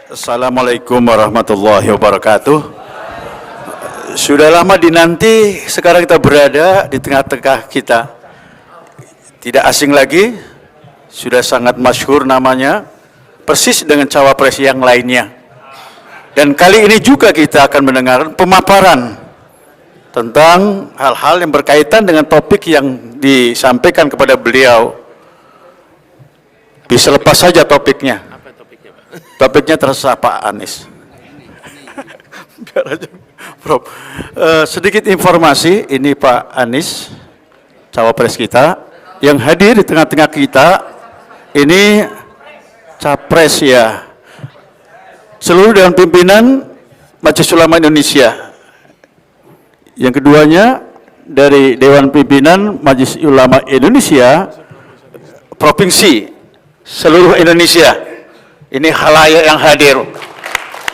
Assalamualaikum warahmatullahi wabarakatuh. Sudah lama dinanti, sekarang kita berada di tengah-tengah kita. Tidak asing lagi, sudah sangat masyhur namanya, persis dengan cawapres yang lainnya. Dan kali ini juga kita akan mendengar pemaparan tentang hal-hal yang berkaitan dengan topik yang disampaikan kepada beliau. Bisa lepas saja topiknya. Apa topiknya, Pak? Topiknya terserah Pak Anies. Biar aja, Prof. Sedikit informasi, ini Pak Anies, cawapres kita, yang hadir di tengah-tengah kita, ini capres ya. Seluruh Dewan Pimpinan Majelis Ulama Indonesia. Yang keduanya dari Dewan Pimpinan Majelis Ulama Indonesia, Provinsi seluruh Indonesia. Ini khalayak yang hadir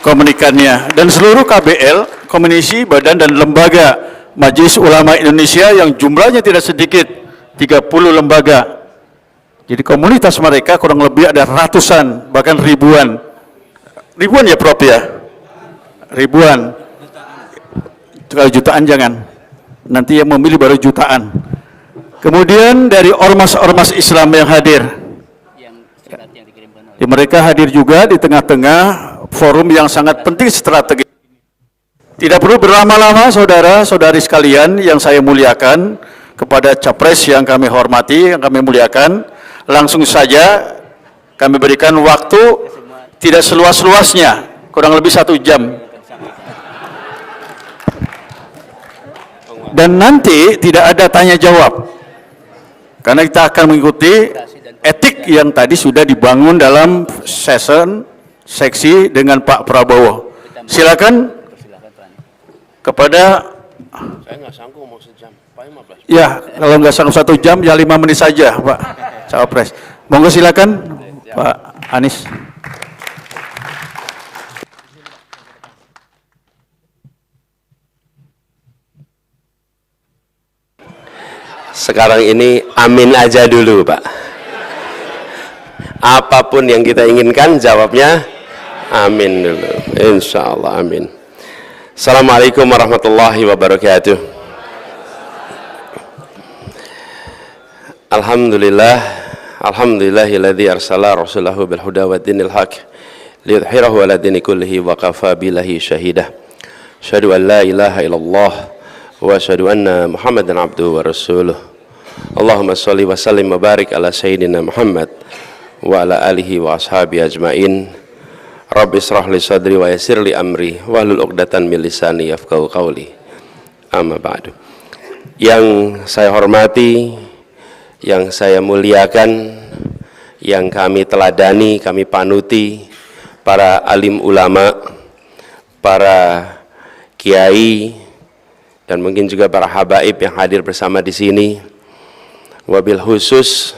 komunikannya, dan seluruh KBL, komisi, badan dan lembaga Majelis Ulama Indonesia yang jumlahnya tidak sedikit, 30 lembaga. Jadi komunitas mereka kurang lebih ada ratusan, bahkan ribuan. Ribuan ya Prof ya? Ribuan. Kalau jutaan jangan. Nanti yang memilih baru jutaan. Kemudian dari ormas-ormas Islam yang hadir. Mereka hadir juga di tengah-tengah forum yang sangat penting strategis. Tidak perlu berlama-lama saudara-saudari sekalian yang saya muliakan, kepada capres yang kami hormati, yang kami muliakan, langsung saja kami berikan waktu tidak seluas-luasnya, kurang lebih 1 jam. Dan nanti tidak ada tanya jawab, karena kita akan mengikuti etik yang tadi sudah dibangun dalam seksi dengan Pak Prabowo. Silakan kepada. Saya nggak sanggup mau sejam, Pak 15. Ya, kalau nggak sanggup 1 jam, ya 5 menit saja, Pak Cawapres. Monggo silakan, Pak Anies. Sekarang ini amin aja dulu, Pak. Apapun yang kita inginkan, jawabnya amin dulu. Insya Allah amin. Assalamualaikum warahmatullahi wabarakatuh. Alhamdulillah, alhamdulillahilladzi arsala rasulahu bil huda wa dinil haq liyudhhirahu ala dini kullihi wa kafa billahi syahidah. Asyhadu an la ilaha illallah wa asyhadu anna Muhammadan abduhu wa rasuluh. Allahumma shalli wa sallim wa barik ala sayyidina Muhammad wa ala alihi wa ashabi ajmain. Rabbi israh li sadri wa yassir li amri wahlul 'uqdatan min lisani yafqahu qawli. Amma ba'du. Yang saya hormati, yang saya muliakan, yang kami teladani, kami panuti, para alim ulama, para kiai, dan mungkin juga para habaib yang hadir bersama di sini. Wabil khusus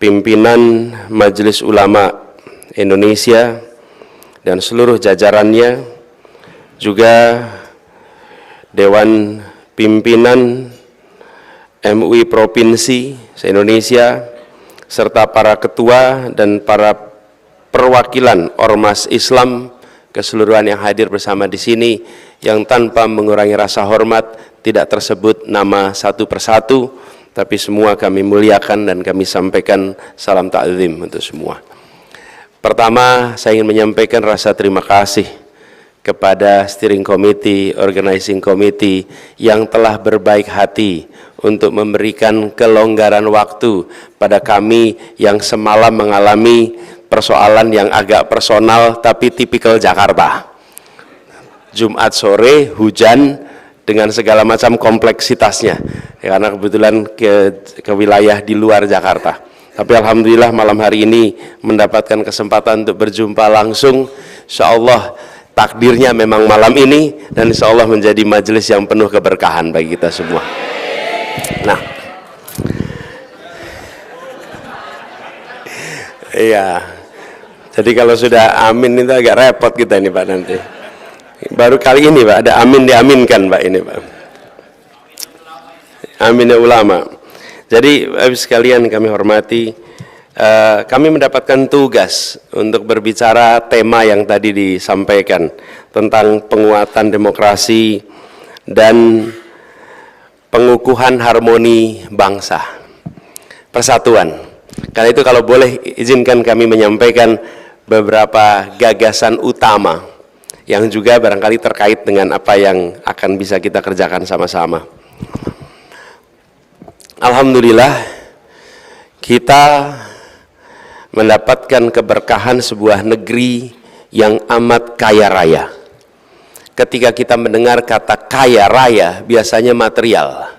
pimpinan Majelis Ulama Indonesia dan seluruh jajarannya, juga Dewan Pimpinan MUI Provinsi se-Indonesia, serta para ketua dan para perwakilan ormas Islam keseluruhan yang hadir bersama di sini, yang tanpa mengurangi rasa hormat tidak tersebut nama satu persatu, tapi semua kami muliakan dan kami sampaikan salam ta'zim untuk semua. Pertama, saya ingin menyampaikan rasa terima kasih kepada steering committee, organizing committee yang telah berbaik hati untuk memberikan kelonggaran waktu pada kami yang semalam mengalami persoalan yang agak personal tapi tipikal Jakarta. Jumat sore hujan dengan segala macam kompleksitasnya, karena kebetulan ke wilayah di luar Jakarta. Tapi alhamdulillah malam hari ini mendapatkan kesempatan untuk berjumpa langsung. Insyaallah takdirnya memang malam ini, dan insyaallah menjadi majelis yang penuh keberkahan bagi kita semua. Nah, iya. Jadi kalau sudah amin itu agak repot kita ini Pak nanti. Baru kali ini Pak ada amin diaminkan Pak ini Pak. Amin ya ulama. Jadi habis sekalian kami hormati, kami mendapatkan tugas untuk berbicara tema yang tadi disampaikan tentang penguatan demokrasi dan pengukuhan harmoni bangsa, persatuan. Karena itu kalau boleh izinkan kami menyampaikan beberapa gagasan utama yang juga barangkali terkait dengan apa yang akan bisa kita kerjakan sama-sama. Alhamdulillah, kita mendapatkan keberkahan sebuah negeri yang amat kaya raya. Ketika kita mendengar kata kaya raya, biasanya material.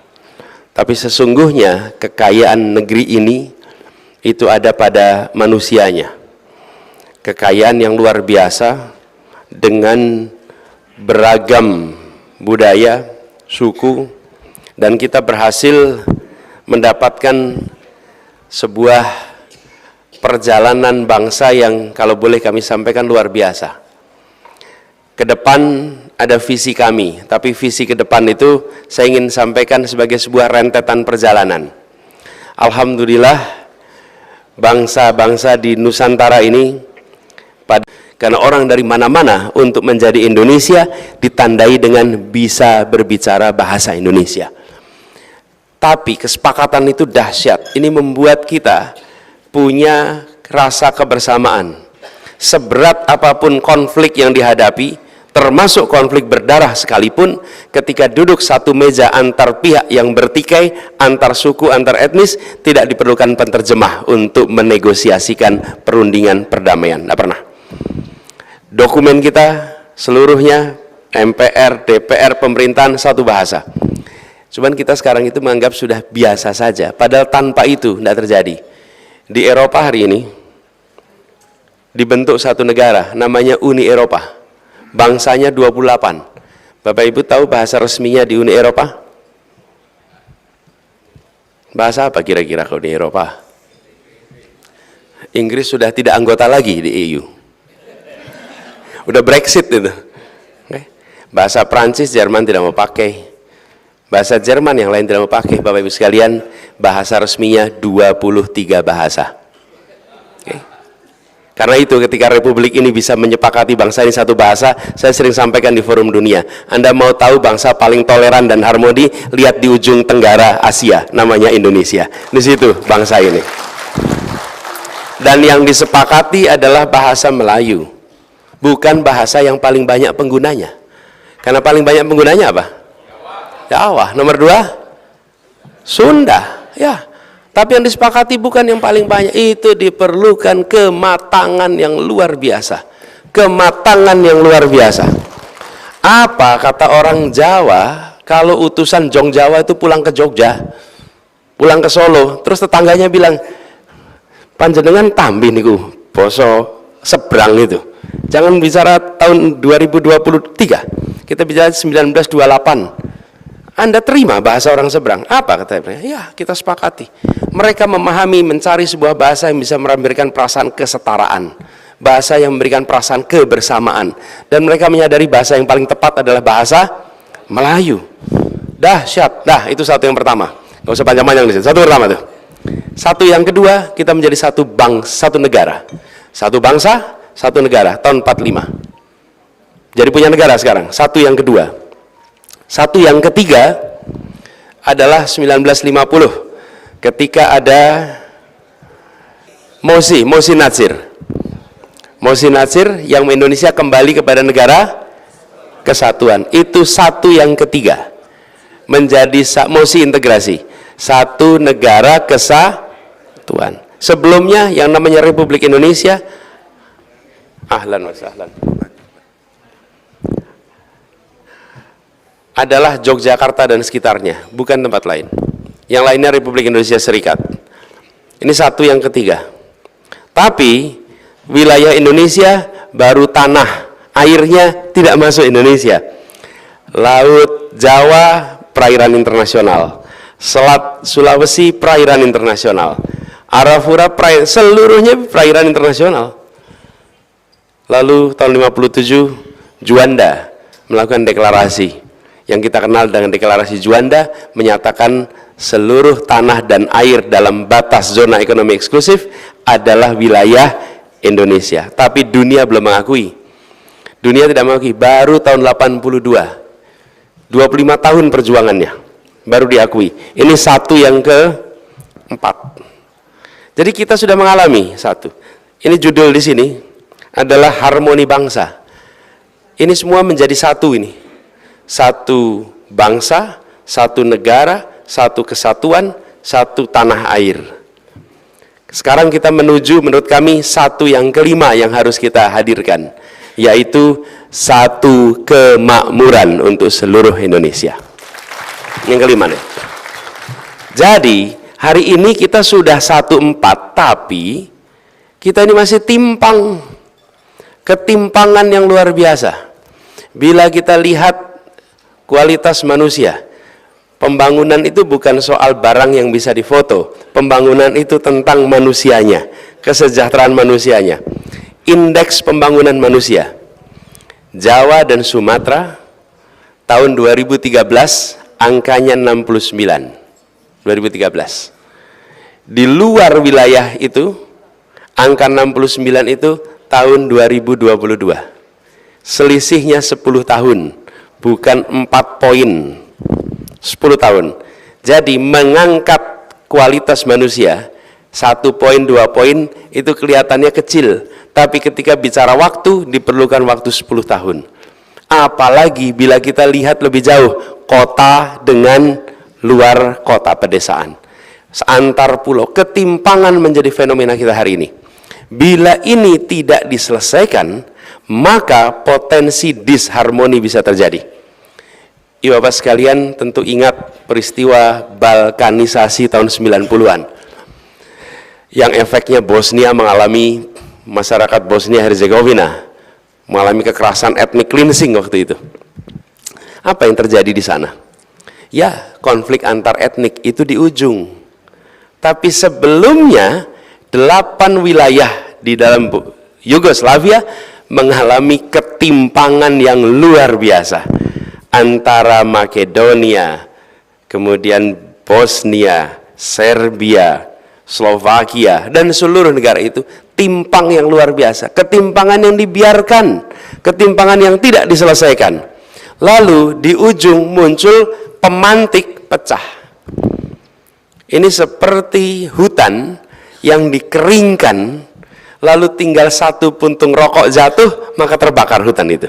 Tapi sesungguhnya kekayaan negeri ini itu ada pada manusianya. Kekayaan yang luar biasa dengan beragam budaya, suku, dan kita berhasil mendapatkan sebuah perjalanan bangsa yang kalau boleh kami sampaikan luar biasa. Ke depan ada visi kami, tapi visi ke depan itu saya ingin sampaikan sebagai sebuah rentetan perjalanan. Alhamdulillah, bangsa-bangsa di Nusantara ini, karena orang dari mana-mana untuk menjadi Indonesia ditandai dengan bisa berbicara bahasa Indonesia. Tapi kesepakatan itu dahsyat. Ini membuat kita punya rasa kebersamaan. Seberat apapun konflik yang dihadapi, termasuk konflik berdarah sekalipun, ketika duduk satu meja antar pihak yang bertikai, antar suku, antar etnis, tidak diperlukan penterjemah untuk menegosiasikan perundingan perdamaian. Tidak pernah. Dokumen kita seluruhnya, MPR, DPR, pemerintahan, satu bahasa. Cuman kita sekarang itu menganggap sudah biasa saja, padahal tanpa itu tidak terjadi. Di Eropa hari ini dibentuk satu negara namanya Uni Eropa, bangsanya 28. Bapak Ibu tahu bahasa resminya di Uni Eropa? Bahasa apa kira-kira kalau di Eropa? Inggris sudah tidak anggota lagi di EU, udah Brexit itu. Bahasa Prancis, Jerman tidak mau pakai. Bahasa Jerman yang lain tidak mau pakai. Bapak Ibu sekalian, bahasa resminya 23 bahasa. Karena itu ketika Republik ini bisa menyepakati bangsa ini satu bahasa, saya sering sampaikan di forum dunia, Anda mau tahu bangsa paling toleran dan harmoni, lihat di ujung tenggara Asia, namanya Indonesia. Di situ bangsa ini. Dan yang disepakati adalah bahasa Melayu, bukan bahasa yang paling banyak penggunanya. Karena paling banyak penggunanya apa? Jawa. Nomor 2 Sunda, ya. Tapi yang disepakati bukan yang paling banyak. Itu diperlukan kematangan yang luar biasa. Kematangan yang luar biasa. Apa kata orang Jawa kalau utusan Jong Jawa itu pulang ke Jogja, pulang ke Solo, terus tetangganya bilang, panjenengan tambi niku poso seberang itu. Jangan bicara tahun 2023. Kita bicara 1928. Anda terima bahasa orang seberang? Apa katanya? Ya, kita sepakati. Mereka memahami, mencari sebuah bahasa yang bisa memberikan perasaan kesetaraan, bahasa yang memberikan perasaan kebersamaan, dan mereka menyadari bahasa yang paling tepat adalah bahasa Melayu. Dahsyat. Nah, itu satu yang pertama. Gak usah panjang-panjang di sini. Satu pertama tuh. Satu yang kedua, kita menjadi satu bangsa, satu negara. Satu bangsa, satu negara. Tahun 45. Jadi punya negara sekarang. Satu yang kedua. Satu yang ketiga adalah 1950 ketika ada Mosi Nasir. Mosi Nasir yang Indonesia kembali kepada negara kesatuan. Itu satu yang ketiga. Menjadi Mosi integrasi. Satu negara kesatuan. Sebelumnya yang namanya Republik Indonesia, ahlan wa sahlan, adalah Yogyakarta dan sekitarnya, bukan tempat lain. Yang lainnya Republik Indonesia Serikat. Ini satu yang ketiga. Tapi wilayah Indonesia baru tanah, airnya tidak masuk Indonesia. Laut Jawa perairan internasional, Selat Sulawesi perairan internasional, Arafura seluruhnya perairan internasional. Lalu tahun 57 Juanda melakukan deklarasi yang kita kenal dengan deklarasi Juanda, menyatakan seluruh tanah dan air dalam batas zona ekonomi eksklusif adalah wilayah Indonesia. Tapi dunia belum mengakui. Dunia tidak mengakui. Baru tahun 82. 25 tahun perjuangannya. Baru diakui. Ini satu yang keempat. Jadi kita sudah mengalami satu. Ini judul di sini adalah harmoni bangsa. Ini semua menjadi satu ini. Satu bangsa, satu negara, satu kesatuan, satu tanah air. Sekarang kita menuju menurut kami satu yang kelima yang harus kita hadirkan, yaitu satu kemakmuran untuk seluruh Indonesia. Yang kelima nih. Jadi hari ini kita sudah 1-4, tapi kita ini masih timpang. Ketimpangan yang luar biasa. Bila kita lihat kualitas manusia, pembangunan itu bukan soal barang yang bisa difoto. Pembangunan itu tentang manusianya, kesejahteraan manusianya. Indeks pembangunan manusia. Jawa dan Sumatera tahun 2013 angkanya 69. 2013. Di luar wilayah itu angka 69 itu tahun 2022. Selisihnya 10 tahun, bukan 4 poin. 10 tahun. Jadi mengangkat kualitas manusia 1 poin, 2 poin itu kelihatannya kecil, tapi ketika bicara waktu diperlukan waktu 10 tahun. Apalagi bila kita lihat lebih jauh, kota dengan luar kota pedesaan, antar pulau, ketimpangan menjadi fenomena kita hari ini. Bila ini tidak diselesaikan, maka potensi disharmoni bisa terjadi. Ibu bapak sekalian tentu ingat peristiwa balkanisasi tahun 90-an yang efeknya Bosnia mengalami, masyarakat Bosnia Herzegovina mengalami kekerasan ethnic cleansing waktu itu. Apa yang terjadi di sana? Ya, konflik antar etnik itu di ujung. Tapi sebelumnya 8 wilayah di dalam Yugoslavia mengalami ketimpangan yang luar biasa antara Makedonia, kemudian Bosnia, Serbia, Slovakia, dan seluruh negara itu timpang yang luar biasa, ketimpangan yang dibiarkan, ketimpangan yang tidak diselesaikan. Lalu di ujung muncul pemantik pecah. Ini seperti hutan yang dikeringkan, lalu tinggal 1 puntung rokok jatuh, maka terbakar hutan itu.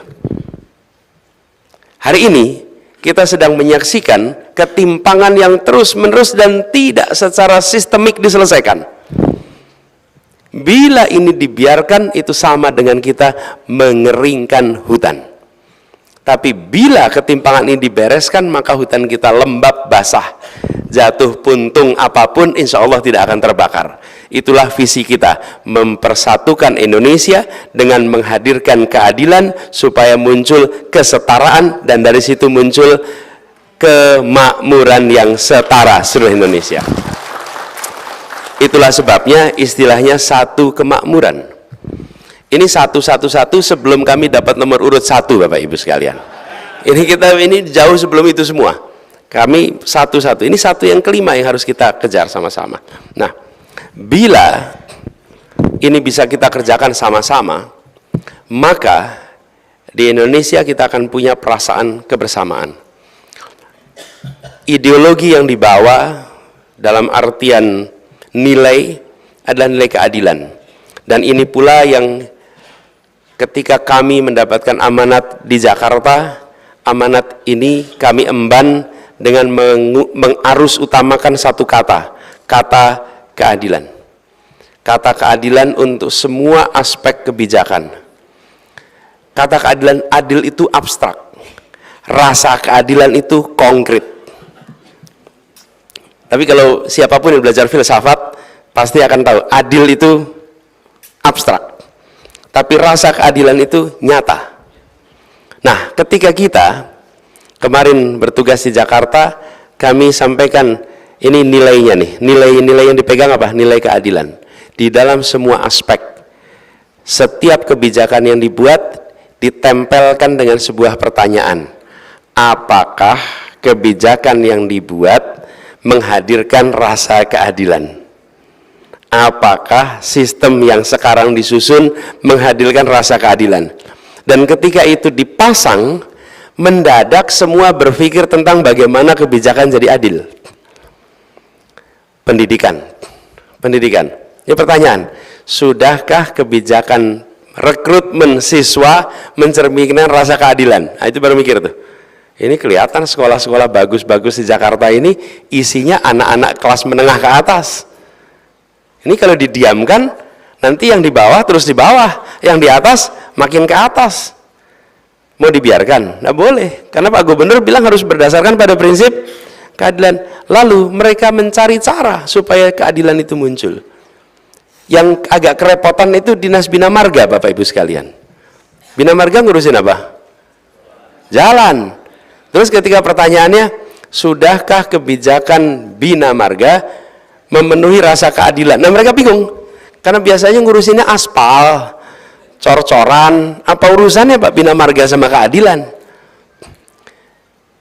Hari ini kita sedang menyaksikan ketimpangan yang terus-menerus dan tidak secara sistemik diselesaikan. Bila ini dibiarkan, itu sama dengan kita mengeringkan hutan. Tapi bila ketimpangan ini dibereskan, maka hutan kita lembab basah. Jatuh puntung apapun, insya Allah tidak akan terbakar. Itulah visi kita, mempersatukan Indonesia dengan menghadirkan keadilan supaya muncul kesetaraan, dan dari situ muncul kemakmuran yang setara seluruh Indonesia. Itulah sebabnya istilahnya satu kemakmuran. Ini satu-satu-satu sebelum kami dapat nomor urut 1, Bapak Ibu sekalian. Ini jauh sebelum itu semua. Kami satu-satu. Ini satu yang kelima yang harus kita kejar sama-sama. Nah, bila ini bisa kita kerjakan sama-sama, maka di Indonesia kita akan punya perasaan kebersamaan. Ideologi yang dibawa dalam artian nilai adalah nilai keadilan. Dan ini pula yang ketika kami mendapatkan amanat di Jakarta, amanat ini kami emban dengan mengarus utamakan satu kata keadilan. Kata keadilan untuk semua aspek kebijakan. Kata keadilan, adil itu abstrak. Rasa keadilan itu konkret. Tapi kalau siapapun yang belajar filsafat pasti akan tahu, adil itu abstrak. Tapi rasa keadilan itu nyata. Nah, ketika kita kemarin bertugas di Jakarta, kami sampaikan ini nilainya nih. Nilai yang dipegang apa? Nilai keadilan. Di dalam semua aspek. Setiap kebijakan yang dibuat ditempelkan dengan sebuah pertanyaan. Apakah kebijakan yang dibuat menghadirkan rasa keadilan? apakah sistem yang sekarang disusun menghadirkan rasa keadilan. Dan ketika itu dipasang, mendadak semua berpikir tentang bagaimana kebijakan jadi adil. Pendidikan. Ini pertanyaan, sudahkah kebijakan rekrutmen siswa mencerminkan rasa keadilan? Nah, itu baru mikir tuh. Ini kelihatan sekolah-sekolah bagus-bagus di Jakarta ini isinya anak-anak kelas menengah ke atas. Ini kalau didiamkan, nanti yang di bawah terus di bawah, yang di atas makin ke atas. Mau dibiarkan? Nggak boleh, karena Pak Gubernur bilang harus berdasarkan pada prinsip keadilan. Lalu mereka mencari cara supaya keadilan itu muncul. Yang agak kerepotan itu Dinas Bina Marga, Bapak Ibu sekalian. Bina Marga ngurusin apa? Jalan. Terus ketika pertanyaannya, sudahkah kebijakan Bina Marga memenuhi rasa keadilan? Nah, mereka bingung, karena biasanya ngurusinnya aspal, cor-coran. Apa urusannya Pak Bina Marga sama keadilan?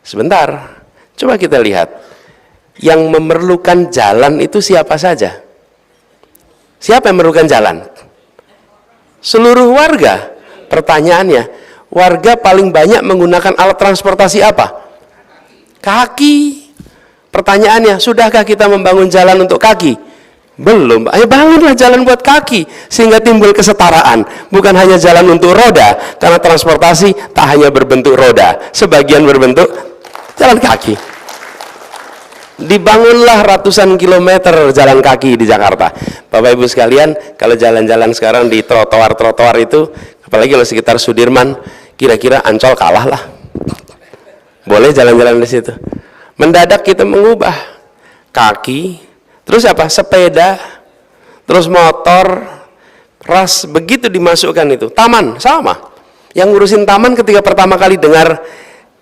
Sebentar, coba kita lihat. Yang memerlukan jalan itu siapa saja? Siapa yang memerlukan jalan? Seluruh warga. Pertanyaannya, warga paling banyak menggunakan alat transportasi apa? Kaki. Pertanyaannya, sudahkah kita membangun jalan untuk kaki? Belum. Ayo bangunlah jalan buat kaki sehingga timbul kesetaraan. Bukan hanya jalan untuk roda, karena transportasi tak hanya berbentuk roda, sebagian berbentuk jalan kaki. Dibangunlah ratusan kilometer jalan kaki di Jakarta. Bapak Ibu sekalian, kalau jalan-jalan sekarang di trotoar-trotoar itu, apalagi kalau sekitar Sudirman, kira-kira Ancol kalah lah. Boleh jalan-jalan di situ. Mendadak kita mengubah kaki, terus apa? Sepeda, terus motor, ras, begitu dimasukkan itu. Taman, sama. Yang ngurusin taman ketika pertama kali dengar,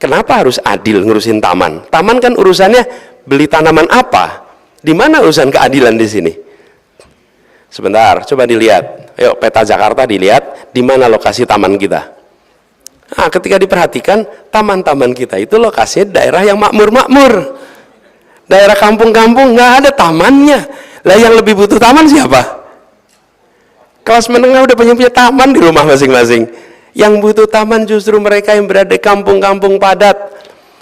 kenapa harus adil ngurusin taman? Taman kan urusannya beli tanaman apa? Di mana urusan keadilan di sini? Sebentar, coba dilihat. Ayo peta Jakarta dilihat, di mana lokasi taman kita. Nah, ketika diperhatikan, taman-taman kita itu lokasinya daerah yang makmur-makmur. Daerah kampung-kampung nggak ada tamannya. Lah yang lebih butuh taman siapa? Kelas menengah udah punya taman di rumah masing-masing. Yang butuh taman justru mereka yang berada di kampung-kampung padat.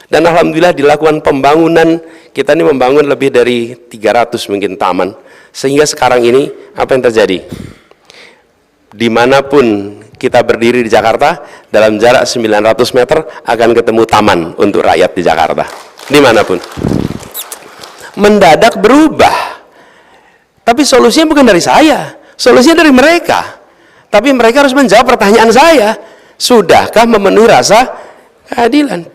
Dan alhamdulillah dilakukan pembangunan, kita ini membangun lebih dari 300 mungkin taman. Sehingga sekarang ini apa yang terjadi? Dimanapun kita berdiri di Jakarta, dalam jarak 900 meter akan ketemu taman untuk rakyat di Jakarta. Dimanapun. Mendadak berubah. Tapi solusinya bukan dari saya, solusinya dari mereka. Tapi mereka harus menjawab pertanyaan saya, sudahkah memenuhi rasa keadilan?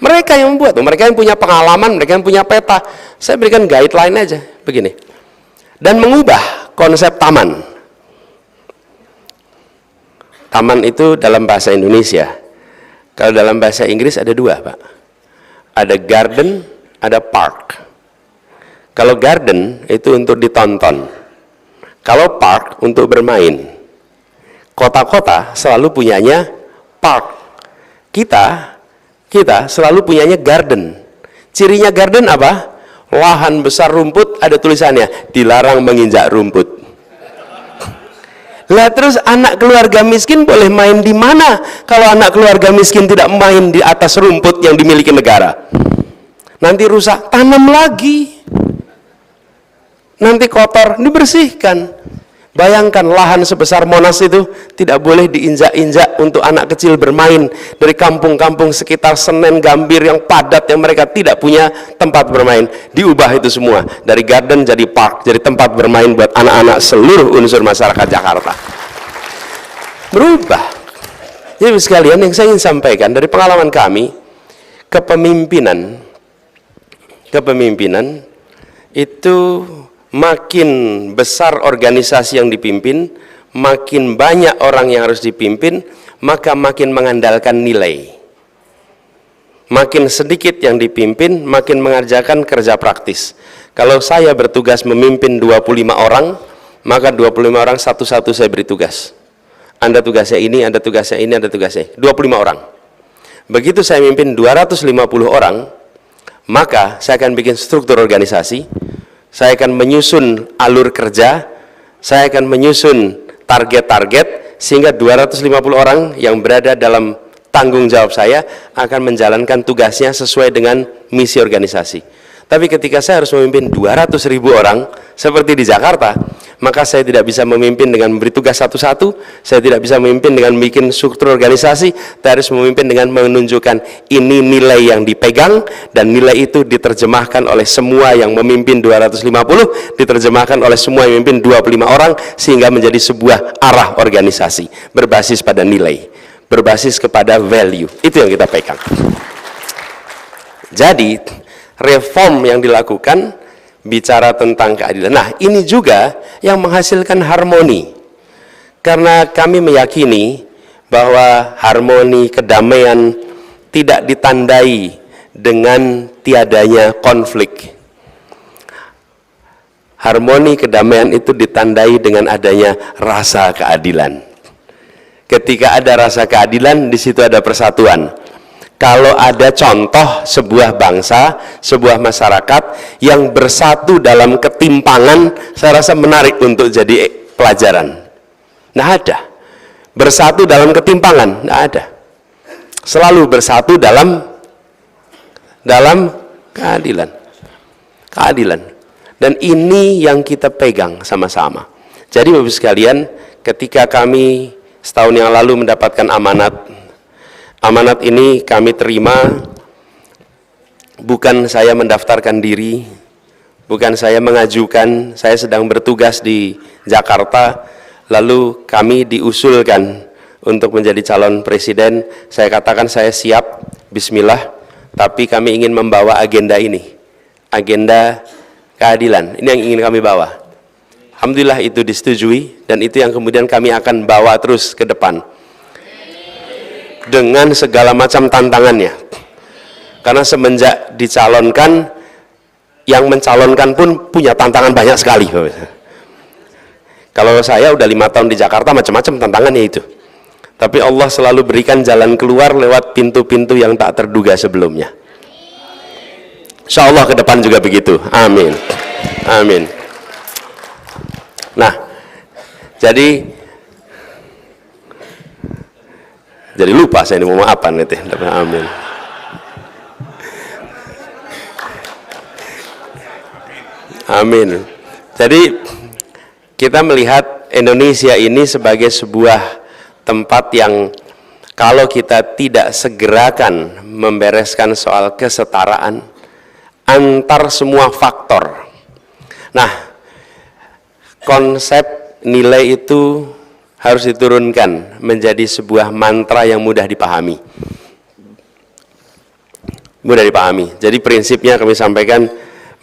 Mereka yang membuat, mereka yang punya pengalaman, mereka yang punya peta. Saya berikan guideline aja, begini. Dan mengubah konsep taman. Taman itu dalam bahasa Indonesia. Kalau dalam bahasa Inggris ada dua, Pak. Ada garden, ada park. Kalau garden itu untuk ditonton. Kalau park untuk bermain. Kota-kota selalu punyanya park. Kita selalu punyanya garden. Cirinya garden apa? Lahan besar rumput, ada tulisannya, dilarang menginjak rumput. Lah terus anak keluarga miskin boleh main di mana kalau anak keluarga miskin tidak main di atas rumput yang dimiliki negara? Nanti rusak, tanam lagi. Nanti kotor, dibersihkan. Bayangkan lahan sebesar Monas itu tidak boleh diinjak-injak untuk anak kecil bermain. Dari kampung-kampung sekitar Senen, Gambir yang padat, yang mereka tidak punya tempat bermain, diubah itu semua dari garden jadi park, jadi tempat bermain buat anak-anak seluruh unsur masyarakat Jakarta. Berubah. Jadi sekalian, yang saya ingin sampaikan dari pengalaman kami, kepemimpinan itu makin besar organisasi yang dipimpin, makin banyak orang yang harus dipimpin, maka makin mengandalkan nilai. Makin sedikit yang dipimpin, makin mengerjakan kerja praktis. Kalau saya bertugas memimpin 25 orang, maka 25 orang satu-satu saya beri tugas. Anda tugasnya ini, Anda tugasnya ini, Anda tugasnya ini. 25 orang. Begitu saya memimpin 250 orang, maka saya akan bikin struktur organisasi. Saya akan menyusun alur kerja, Saya akan menyusun target-target sehingga 250 orang yang berada dalam tanggung jawab saya akan menjalankan tugasnya sesuai dengan misi organisasi. Tapi ketika saya harus memimpin 200.000 orang seperti di Jakarta, maka saya tidak bisa memimpin dengan memberi tugas satu-satu, saya tidak bisa memimpin dengan bikin struktur organisasi, saya harus memimpin dengan menunjukkan ini nilai yang dipegang, dan nilai itu diterjemahkan oleh semua yang memimpin 250, diterjemahkan oleh semua yang memimpin 25 orang, sehingga menjadi sebuah arah organisasi, berbasis pada nilai, berbasis kepada value, itu yang kita pegang. Jadi, reform yang dilakukan bicara tentang keadilan. Nah, ini juga yang menghasilkan harmoni. Karena kami meyakini bahwa harmoni, kedamaian tidak ditandai dengan tiadanya konflik. Harmoni, kedamaian itu ditandai dengan adanya rasa keadilan. Ketika ada rasa keadilan, di situ ada persatuan. Kalau ada contoh sebuah bangsa, sebuah masyarakat yang bersatu dalam ketimpangan, saya rasa menarik untuk jadi pelajaran. Nah, ada. Bersatu dalam ketimpangan, nah ada. Selalu bersatu dalam keadilan. Keadilan. Dan ini yang kita pegang sama-sama. Jadi Bapak sekalian, ketika kami setahun yang lalu mendapatkan amanat ini kami terima, bukan saya mendaftarkan diri, bukan saya mengajukan, saya sedang bertugas di Jakarta, lalu kami diusulkan untuk menjadi calon presiden. Saya katakan saya siap, bismillah, tapi kami ingin membawa agenda ini, agenda keadilan, ini yang ingin kami bawa. Alhamdulillah itu disetujui, dan itu yang kemudian kami akan bawa terus ke depan. Dengan segala macam tantangannya, karena semenjak dicalonkan, yang mencalonkan pun punya tantangan banyak sekali. Kalau saya udah 5 tahun di Jakarta, macam-macam tantangannya itu, tapi Allah selalu berikan jalan keluar lewat pintu-pintu yang tak terduga sebelumnya. Insya Allah ke depan juga begitu, amin, amin. Nah, jadi lupa saya ini mau apaan itu. Amin. Amin. Jadi kita melihat Indonesia ini sebagai sebuah tempat yang kalau kita tidak segerakan membereskan soal kesetaraan antar semua faktor. Nah, konsep nilai itu harus diturunkan menjadi sebuah mantra yang mudah dipahami. Mudah dipahami. Jadi prinsipnya kami sampaikan,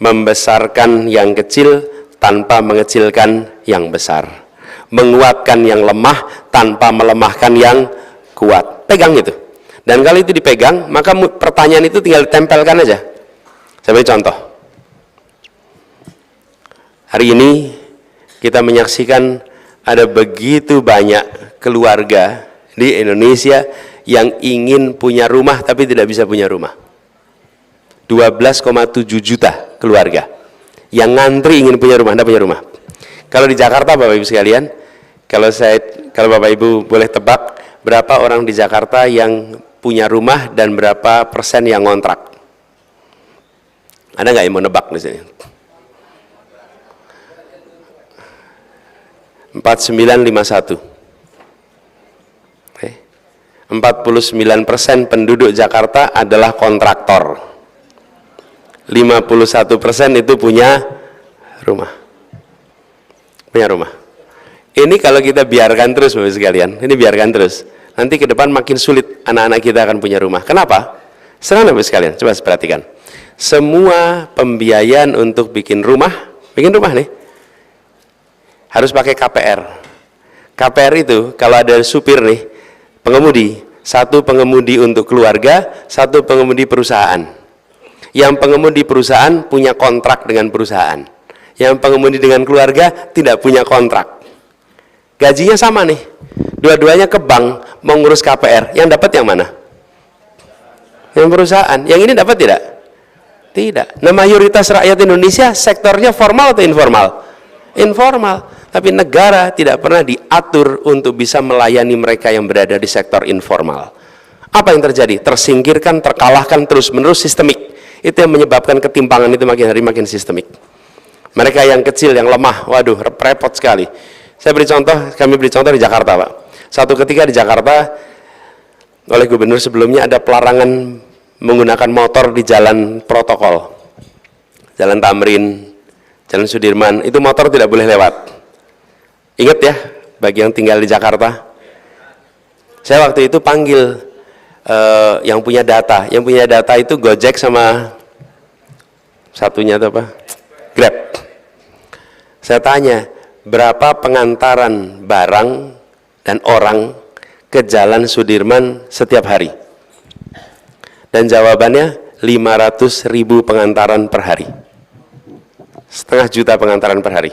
membesarkan yang kecil tanpa mengecilkan yang besar. Menguatkan yang lemah tanpa melemahkan yang kuat. Pegang itu. Dan kalau itu dipegang, maka pertanyaan itu tinggal ditempelkan aja. Saya beri contoh. Hari ini kita menyaksikan ada begitu banyak keluarga di Indonesia yang ingin punya rumah tapi tidak bisa punya rumah. 12,7 juta keluarga yang ngantri ingin punya rumah, tidak punya rumah. Kalau di Jakarta, Bapak Ibu sekalian, kalau Bapak Ibu boleh tebak, berapa orang di Jakarta yang punya rumah dan berapa persen yang ngontrak? Ada nggak yang mau nebak di sini? 4951. 49% penduduk Jakarta adalah kontraktor. 51% itu punya rumah. Punya rumah. Ini kalau kita biarkan terus Bapak sekalian, ini biarkan terus. Nanti ke depan makin sulit anak-anak kita akan punya rumah. Kenapa? Senang Bapak sekalian, coba perhatikan. Semua pembiayaan untuk bikin rumah nih, harus pakai KPR. KPR itu kalau ada supir nih, pengemudi, satu pengemudi untuk keluarga, satu pengemudi perusahaan. Yang pengemudi perusahaan punya kontrak dengan perusahaan. Yang pengemudi dengan keluarga tidak punya kontrak. Gajinya sama nih, dua-duanya ke bank mau ngurus KPR. Yang dapat yang mana? Yang perusahaan. Yang ini dapat tidak? Tidak. Nah, mayoritas rakyat Indonesia sektornya formal atau informal? Informal. Tapi negara tidak pernah diatur untuk bisa melayani mereka yang berada di sektor informal. Apa yang terjadi? Tersingkirkan, terkalahkan terus-menerus, sistemik. Itu yang menyebabkan ketimpangan itu makin hari makin sistemik. Mereka yang kecil, yang lemah, waduh, repot sekali. Kami beri contoh di Jakarta, Pak. Satu ketika di Jakarta, oleh gubernur sebelumnya ada pelarangan menggunakan motor di jalan protokol. Jalan Tamrin, Jalan Sudirman, itu motor tidak boleh lewat. Ingat ya, bagi yang tinggal di Jakarta. Saya waktu itu panggil yang punya data. Yang punya data itu Gojek sama satunya itu apa? Grab. Saya tanya, berapa pengantaran barang dan orang ke Jalan Sudirman setiap hari? Dan jawabannya 500.000 pengantaran per hari. 0,5 juta pengantaran per hari.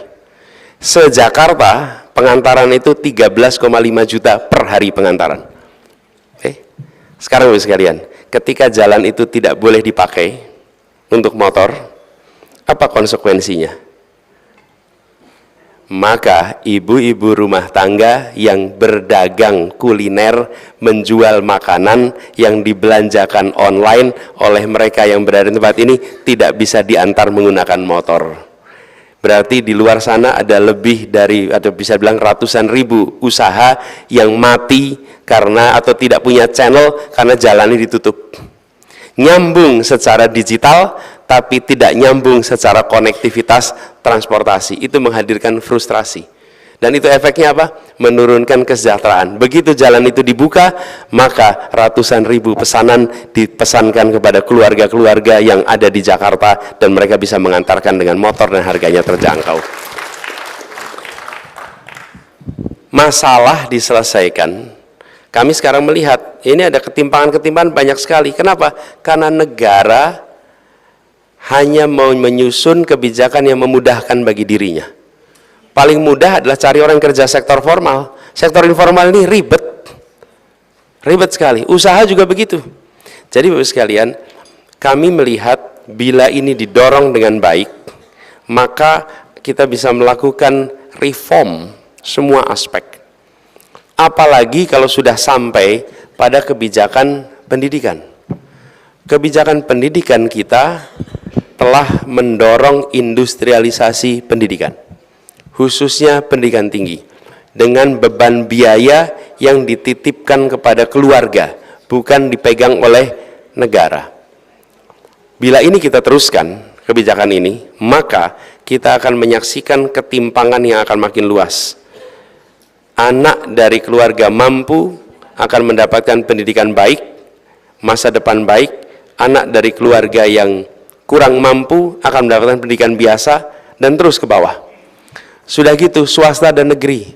Se-Jakarta pengantaran itu 13,5 juta per hari pengantaran. Oke. Sekarang Bapak sekalian, ketika jalan itu tidak boleh dipakai untuk motor, apa konsekuensinya? Maka ibu-ibu rumah tangga yang berdagang kuliner, menjual makanan yang dibelanjakan online oleh mereka yang berada di tempat ini tidak bisa diantar menggunakan motor. Berarti di luar sana ada lebih dari, atau bisa bilang ratusan ribu usaha yang mati karena atau tidak punya channel karena jalannya ditutup. Nyambung secara digital tapi tidak nyambung secara konektivitas transportasi. Itu menghadirkan frustrasi. Dan itu efeknya apa? Menurunkan kesejahteraan. Begitu jalan itu dibuka, maka ratusan ribu pesanan dipesankan kepada keluarga-keluarga yang ada di Jakarta dan mereka bisa mengantarkan dengan motor dan harganya terjangkau. Masalah diselesaikan. Kami sekarang melihat ini ada ketimpangan-ketimpangan banyak sekali. Kenapa? Karena negara hanya mau menyusun kebijakan yang memudahkan bagi dirinya. Paling mudah adalah cari orang kerja sektor formal. Sektor informal ini ribet sekali. Usaha juga begitu. Jadi Bapak sekalian, kami melihat bila ini didorong dengan baik, maka kita bisa melakukan reform semua aspek. Apalagi kalau sudah sampai pada kebijakan pendidikan. Kebijakan pendidikan kita telah mendorong industrialisasi pendidikan, khususnya pendidikan tinggi, dengan beban biaya yang dititipkan kepada keluarga, bukan dipegang oleh negara. Bila ini kita teruskan, kebijakan ini, maka kita akan menyaksikan ketimpangan yang akan makin luas. Anak dari keluarga mampu akan mendapatkan pendidikan baik, masa depan baik. Anak dari keluarga yang kurang mampu akan mendapatkan pendidikan biasa, dan terus ke bawah. Sudah gitu, swasta dan negeri.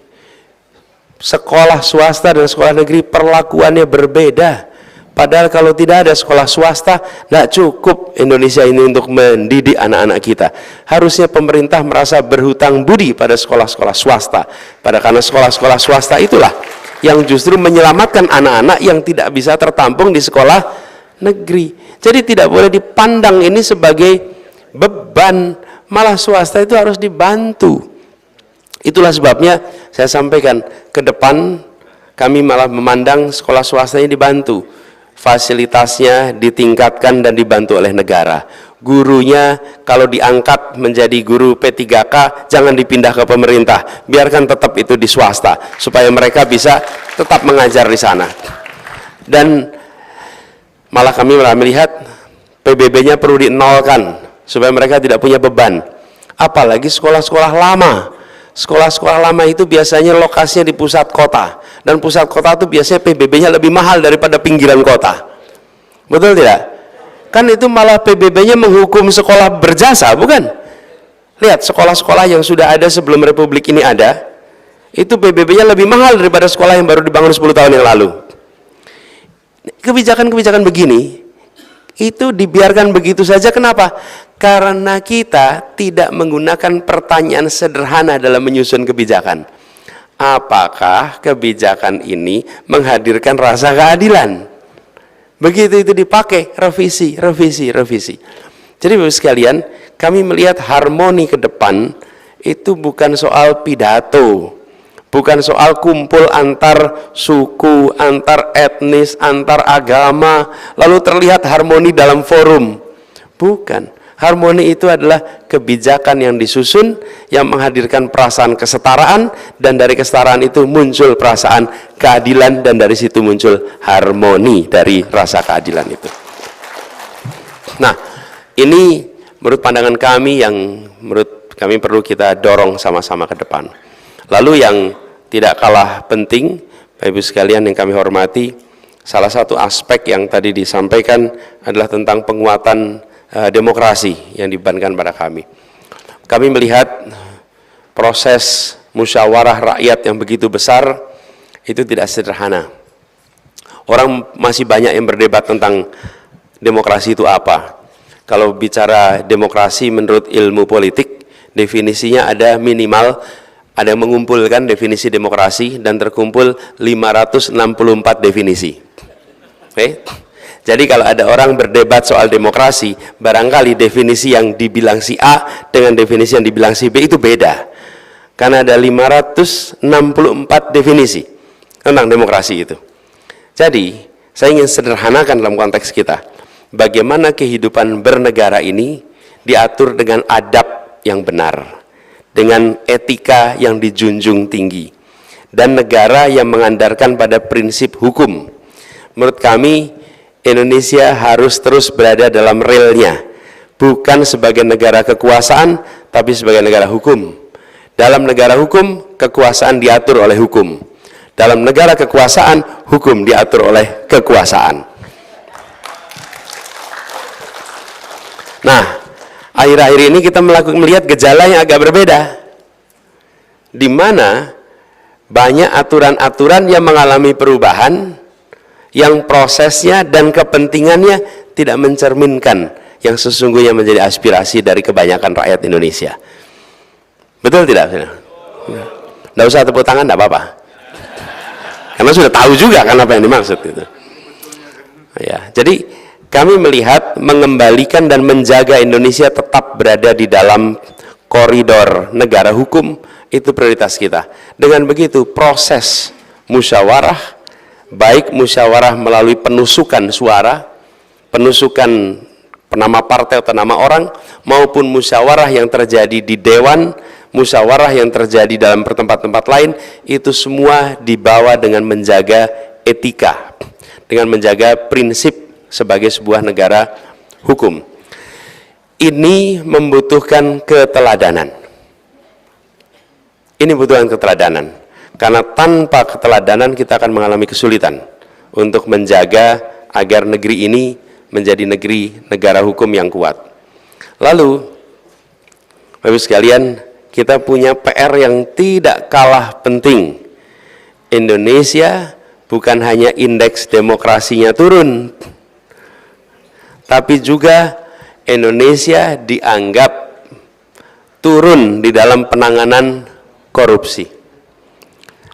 Sekolah swasta dan sekolah negeri perlakuannya berbeda. Padahal kalau tidak ada sekolah swasta, tidak cukup Indonesia ini untuk mendidik anak-anak kita. Harusnya pemerintah merasa berhutang budi pada sekolah-sekolah swasta. Karena sekolah-sekolah swasta itulah yang justru menyelamatkan anak-anak yang tidak bisa tertampung di sekolah negeri. Jadi tidak boleh dipandang ini sebagai beban, malah swasta itu harus dibantu. Itulah sebabnya saya sampaikan ke depan kami malah memandang sekolah swastanya dibantu, fasilitasnya ditingkatkan dan dibantu oleh negara. Gurunya kalau diangkat menjadi guru P3K jangan dipindah ke pemerintah, biarkan tetap itu di swasta supaya mereka bisa tetap mengajar di sana. Dan malah kami melihat PBB-nya perlu dinolkan supaya mereka tidak punya beban. Apalagi sekolah-sekolah lama. Sekolah-sekolah lama itu biasanya lokasinya di pusat kota, dan pusat kota itu biasanya PBB-nya lebih mahal daripada pinggiran kota. Betul tidak? Kan itu malah PBB-nya menghukum sekolah berjasa, bukan? Lihat sekolah-sekolah yang sudah ada sebelum Republik ini ada, itu PBB-nya lebih mahal daripada sekolah yang baru dibangun 10 tahun yang lalu. Kebijakan-kebijakan begini itu dibiarkan begitu saja. Kenapa? Karena kita tidak menggunakan pertanyaan sederhana dalam menyusun kebijakan. Apakah kebijakan ini menghadirkan rasa keadilan? Begitu itu dipakai, revisi. Jadi Bapak sekalian, kami melihat harmoni ke depan itu bukan soal pidato, bukan soal kumpul antar suku, antar etnis, antar agama, lalu terlihat harmoni dalam forum. Bukan. Harmoni itu adalah kebijakan yang disusun, yang menghadirkan perasaan kesetaraan, dan dari kesetaraan itu muncul perasaan keadilan, dan dari situ muncul harmoni dari rasa keadilan itu. Nah, ini menurut pandangan kami yang menurut kami perlu kita dorong sama-sama ke depan. Lalu yang tidak kalah penting, Bapak Ibu sekalian yang kami hormati, salah satu aspek yang tadi disampaikan adalah tentang penguatan demokrasi yang dibebankan pada kami. Kami melihat proses musyawarah rakyat yang begitu besar itu tidak sederhana. Orang masih banyak yang berdebat tentang demokrasi itu apa. Kalau bicara demokrasi menurut ilmu politik, definisinya ada minimal, ada yang mengumpulkan definisi demokrasi dan terkumpul 564 definisi. Oke? Jadi kalau ada orang berdebat soal demokrasi, barangkali definisi yang dibilang si A dengan definisi yang dibilang si B itu beda. Karena ada 564 definisi tentang demokrasi itu. Jadi, saya ingin sederhanakan dalam konteks kita. Bagaimana kehidupan bernegara ini diatur dengan adab yang benar, dengan etika yang dijunjung tinggi, dan negara yang mengandalkan pada prinsip hukum. Menurut kami, Indonesia harus terus berada dalam relnya, bukan sebagai negara kekuasaan, tapi sebagai negara hukum. Dalam negara hukum, kekuasaan diatur oleh hukum. Dalam negara kekuasaan, hukum diatur oleh kekuasaan. Nah, akhir-akhir ini kita melihat gejala yang agak berbeda, di mana banyak aturan-aturan yang mengalami perubahan, yang prosesnya dan kepentingannya tidak mencerminkan yang sesungguhnya menjadi aspirasi dari kebanyakan rakyat Indonesia. Betul tidak? Tidak usah tepuk tangan, tidak apa-apa. Karena sudah tahu juga kan apa yang dimaksud itu. Ya, jadi kami melihat mengembalikan dan menjaga Indonesia tetap berada di dalam koridor negara hukum itu prioritas kita. Dengan begitu proses musyawarah, baik musyawarah melalui penusukan suara, penusukan nama partai atau nama orang, maupun musyawarah yang terjadi di dewan, musyawarah yang terjadi dalam tempat-tempat lain, itu semua dibawa dengan menjaga etika, dengan menjaga prinsip sebagai sebuah negara hukum. Ini membutuhkan keteladanan. Ini membutuhkan keteladanan. Karena tanpa keteladanan kita akan mengalami kesulitan untuk menjaga agar negeri ini menjadi negara hukum yang kuat. Lalu, Bapak Ibu sekalian, kita punya PR yang tidak kalah penting. Indonesia bukan hanya indeks demokrasinya turun, tapi juga Indonesia dianggap turun di dalam penanganan korupsi.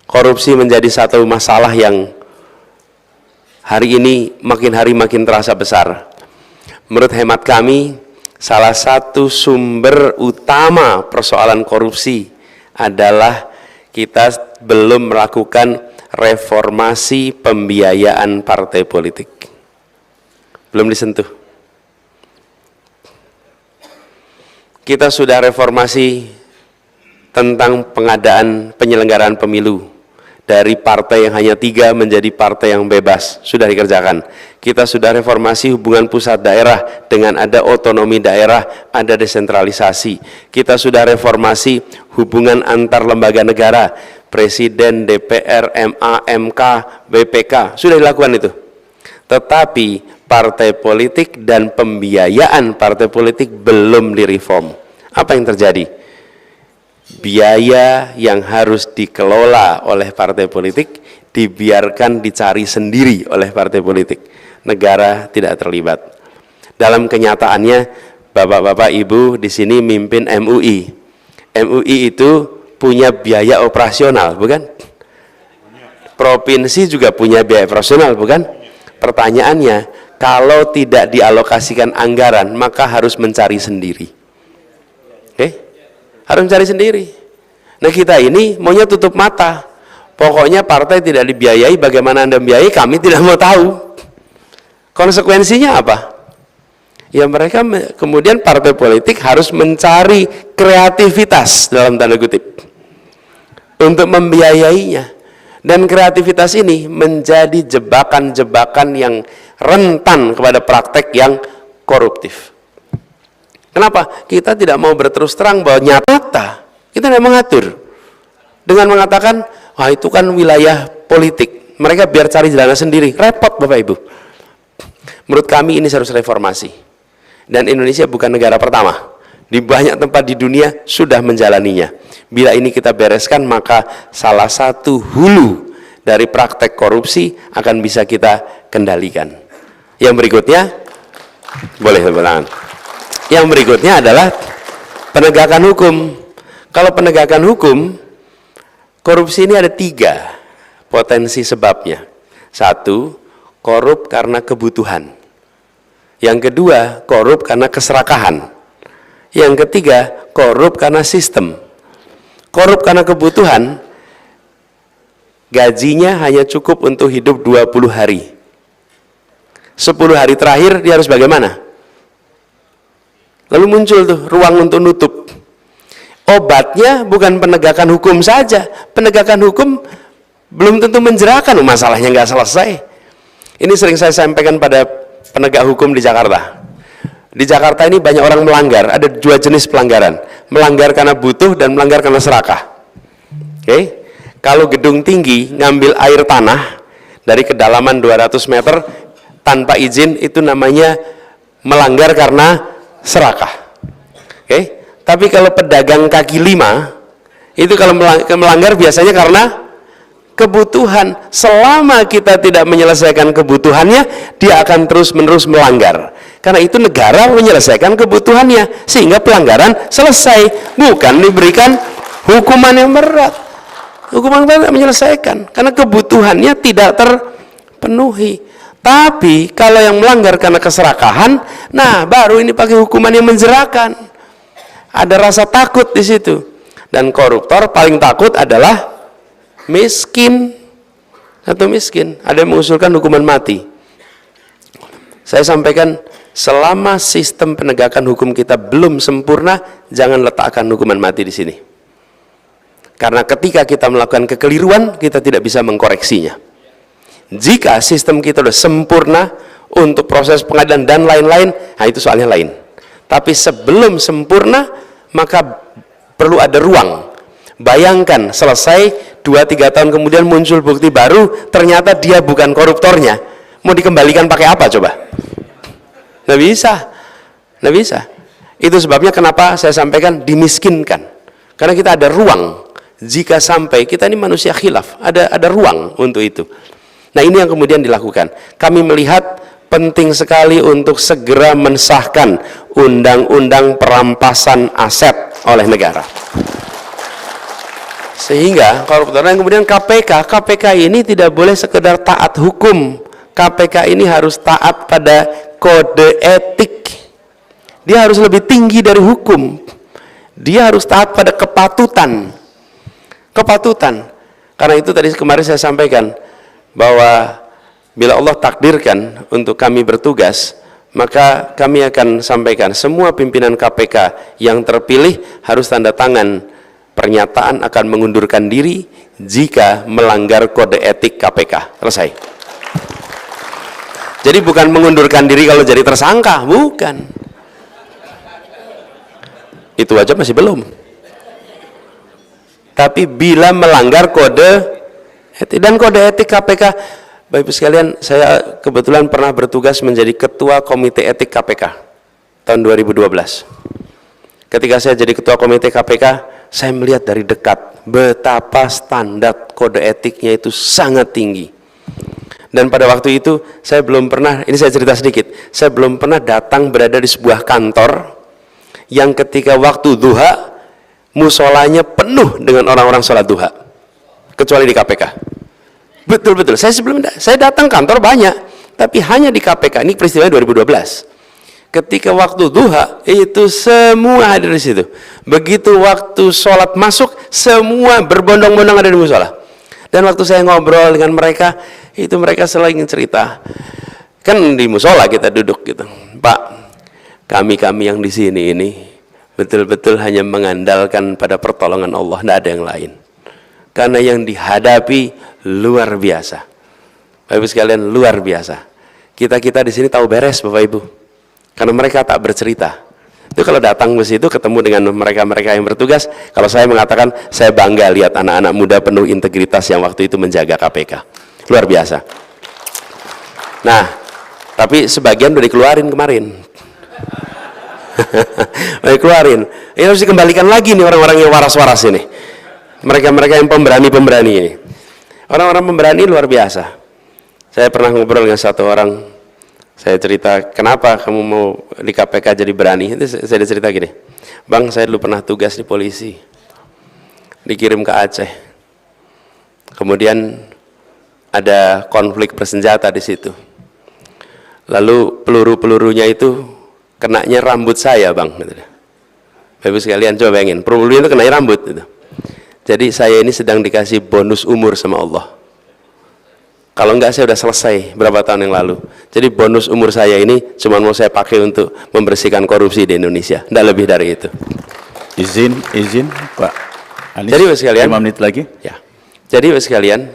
Korupsi menjadi satu masalah yang hari ini makin hari makin terasa besar. Menurut hemat kami, salah satu sumber utama persoalan korupsi adalah kita belum melakukan reformasi pembiayaan partai politik. Belum disentuh. Kita sudah reformasi tentang pengadaan penyelenggaraan pemilu. Dari partai yang hanya 3 menjadi partai yang bebas, sudah dikerjakan. Kita sudah reformasi hubungan pusat daerah dengan ada otonomi daerah, ada desentralisasi. Kita sudah reformasi hubungan antar lembaga negara, Presiden, DPR, MA, MK, BPK, sudah dilakukan itu. Tetapi partai politik dan pembiayaan partai politik belum direform. Apa yang terjadi? Biaya yang harus dikelola oleh partai politik dibiarkan dicari sendiri oleh partai politik. Negara tidak terlibat. Dalam kenyataannya, Bapak-bapak Ibu di sini mimpin MUI. MUI itu punya biaya operasional, bukan? Provinsi juga punya biaya operasional, bukan? Pertanyaannya, kalau tidak dialokasikan anggaran, maka harus mencari sendiri. Oke? harus mencari sendiri. Nah kita ini maunya tutup mata, pokoknya partai tidak dibiayai, bagaimana Anda membiayai, kami tidak mau tahu. Konsekuensinya apa? Ya mereka kemudian partai politik harus mencari kreativitas dalam tanda kutip untuk membiayainya. Dan kreativitas ini menjadi jebakan-jebakan yang rentan kepada praktek yang koruptif. Kenapa? Kita tidak mau berterus terang bahwa nyata kita tidak mengatur dengan mengatakan, wah itu kan wilayah politik, mereka biar cari jalan sendiri. Repot Bapak Ibu. Menurut kami ini harus reformasi. Dan Indonesia bukan negara pertama. Di banyak tempat di dunia sudah menjalaninya. Bila ini kita bereskan, maka salah satu hulu dari praktek korupsi akan bisa kita kendalikan. Yang berikutnya, boleh tepuk tangan. Yang berikutnya adalah penegakan hukum. Kalau penegakan hukum, korupsi ini ada 3 potensi sebabnya. 1, korup karena kebutuhan. Yang kedua, korup karena keserakahan. Yang ketiga, korup karena sistem. Korup karena kebutuhan, gajinya hanya cukup untuk hidup 20 hari. 10 hari terakhir dia harus bagaimana? Lalu muncul tuh ruang untuk nutup. Obatnya bukan penegakan hukum saja. Penegakan hukum belum tentu menjerahkan, masalahnya nggak selesai. Ini sering saya sampaikan pada penegak hukum di Jakarta. Di Jakarta ini banyak orang melanggar, ada 2 jenis pelanggaran. Melanggar karena butuh dan melanggar karena serakah. Oke? Kalau gedung tinggi ngambil air tanah dari kedalaman 200 meter tanpa izin, itu namanya melanggar karena serakah. Oke? Tapi kalau pedagang kaki 5, itu kalau melanggar biasanya karena kebutuhan. Selama kita tidak menyelesaikan kebutuhannya, dia akan terus-menerus melanggar. Karena itu negara menyelesaikan kebutuhannya sehingga pelanggaran selesai, bukan diberikan hukuman yang berat. Hukuman berat menyelesaikan karena kebutuhannya tidak terpenuhi. Tapi kalau yang melanggar karena keserakahan, nah baru ini pakai hukuman yang menjerahkan. Ada rasa takut di situ. Dan koruptor paling takut adalah miskin atau miskin. Ada yang mengusulkan hukuman mati. Saya sampaikan, selama sistem penegakan hukum kita belum sempurna, jangan letakkan hukuman mati di sini. Karena ketika kita melakukan kekeliruan, kita tidak bisa mengkoreksinya. Jika sistem kita sudah sempurna untuk proses pengadilan dan lain-lain, nah itu soalnya lain. Tapi sebelum sempurna, maka perlu ada ruang. Bayangkan selesai 2-3 tahun kemudian muncul bukti baru, ternyata dia bukan koruptornya. Mau dikembalikan pakai apa coba? Nggak bisa. Nggak bisa. Itu sebabnya kenapa saya sampaikan dimiskinkan. Karena kita ada ruang. Jika sampai, kita ini manusia khilaf, ada ruang untuk itu. Nah ini yang kemudian dilakukan. Kami melihat penting sekali untuk segera mensahkan undang-undang perampasan aset oleh negara. Sehingga koruptor yang kemudian KPK ini tidak boleh sekedar taat hukum. KPK ini harus taat pada kode etik. Dia harus lebih tinggi dari hukum. Dia harus taat pada kepatutan. Karena itu tadi kemarin saya sampaikan bahwa bila Allah takdirkan untuk kami bertugas, maka kami akan sampaikan semua pimpinan KPK yang terpilih harus tanda tangan pernyataan akan mengundurkan diri jika melanggar kode etik KPK. Selesai. Jadi bukan mengundurkan diri kalau jadi tersangka, bukan. Itu aja masih belum. Tapi bila melanggar kode etik, dan kode etik KPK, Bapak Ibu sekalian, saya kebetulan pernah bertugas menjadi ketua komite etik KPK tahun 2012. Ketika saya jadi ketua komite KPK, saya melihat dari dekat betapa standar kode etiknya itu sangat tinggi. Dan pada waktu itu saya belum pernah, ini saya cerita sedikit, saya belum pernah datang berada di sebuah kantor yang ketika waktu duha musolanya penuh dengan orang-orang sholat duha, kecuali di KPK. Betul-betul, saya datang kantor banyak, tapi hanya di KPK, ini peristiwanya 2012. ketika waktu duha itu semua hadir di situ. Begitu waktu sholat masuk, semua berbondong-bondong ada di musola. Dan waktu saya ngobrol dengan mereka, itu mereka selalu ingin cerita. Kan di musola kita duduk gitu, Pak, kami yang di sini ini betul-betul hanya mengandalkan pada pertolongan Allah, tidak ada yang lain. Karena yang dihadapi luar biasa. Bapak Ibu sekalian, luar biasa. Kita di sini tahu beres, Bapak Ibu. Karena mereka tak bercerita. Itu kalau datang ke situ ketemu dengan mereka-mereka yang bertugas, kalau saya mengatakan saya bangga lihat anak-anak muda penuh integritas yang waktu itu menjaga KPK. Luar biasa. Nah, tapi sebagian udah dikeluarin kemarin. Udah dikeluarin. Ini harus dikembalikan lagi nih orang-orang yang waras-waras ini. Mereka-mereka yang pemberani-pemberani ini. Orang-orang pemberani luar biasa. Saya pernah ngobrol dengan satu orang. Saya cerita, kenapa kamu mau di KPK jadi berani? Itu saya cerita gini, Bang, saya dulu pernah tugas di polisi, dikirim ke Aceh. Kemudian ada konflik bersenjata di situ. Lalu peluru-pelurunya itu kenanya rambut saya, Bang. Bapak sekalian coba bayangin, peluru itu kenanya rambut. Gitu. Jadi saya ini sedang dikasih bonus umur sama Allah. Kalau enggak, saya sudah selesai berapa tahun yang lalu. Jadi bonus umur saya ini cuma mau saya pakai untuk membersihkan korupsi di Indonesia. Tidak lebih dari itu. Izin Pak Anies. Jadi Bapak sekalian, 5 menit lagi. Ya. Jadi Bapak sekalian,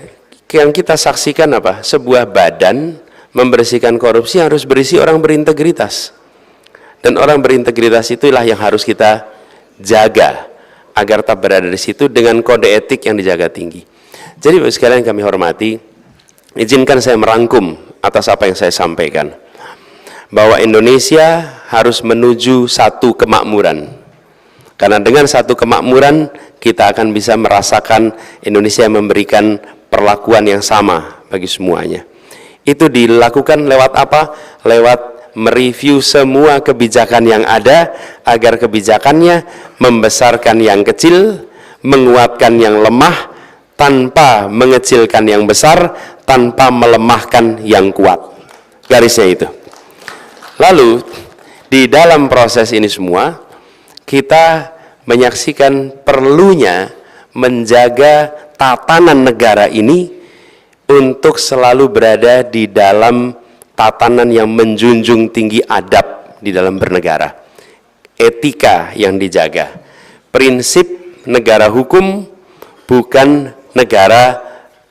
yang kita saksikan apa? Sebuah badan membersihkan korupsi harus berisi orang berintegritas. Dan orang berintegritas itulah yang harus kita jaga agar tak berada di situ dengan kode etik yang dijaga tinggi. Jadi Bapak sekalian kami hormati, izinkan saya merangkum atas apa yang saya sampaikan, bahwa Indonesia harus menuju satu kemakmuran, karena dengan satu kemakmuran kita akan bisa merasakan Indonesia memberikan perlakuan yang sama bagi semuanya. Itu dilakukan lewat apa? Lewat mereview semua kebijakan yang ada agar kebijakannya membesarkan yang kecil, menguatkan yang lemah, tanpa mengecilkan yang besar, tanpa melemahkan yang kuat. Garisnya itu. Lalu di dalam proses ini semua kita menyaksikan perlunya menjaga tatanan negara ini untuk selalu berada di dalam tatanan yang menjunjung tinggi adab di dalam bernegara, etika yang dijaga, prinsip negara hukum bukan negara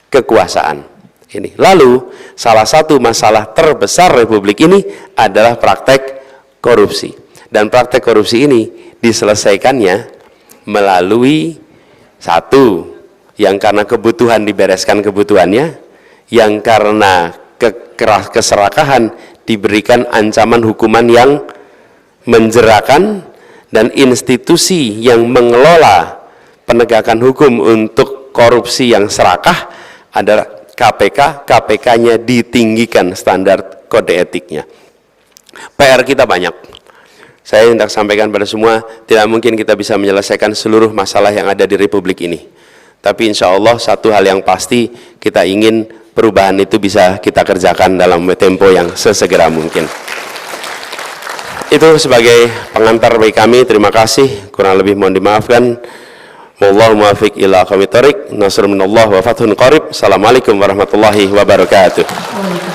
kekuasaan ini. Lalu salah satu masalah terbesar Republik ini adalah praktek korupsi, dan praktek korupsi ini diselesaikannya melalui satu, yang karena kebutuhan dibereskan kebutuhannya, yang karena keserakahan diberikan ancaman hukuman yang menjerakan, dan institusi yang mengelola penegakan hukum untuk korupsi yang serakah adalah KPK. KPK-nya ditinggikan standar kode etiknya. PR kita banyak. Saya hendak sampaikan pada semua, tidak mungkin kita bisa menyelesaikan seluruh masalah yang ada di Republik ini. Tapi insya Allah satu hal yang pasti, kita ingin perubahan itu bisa kita kerjakan dalam tempo yang sesegera mungkin. Itu sebagai pengantar bagi kami. Terima kasih. Kurang lebih mohon dimaafkan. Wallahu muwaffiq ila aqwamit thoriq. Nasrun minallah wa fathun qarib. Assalamualaikum warahmatullahi wabarakatuh.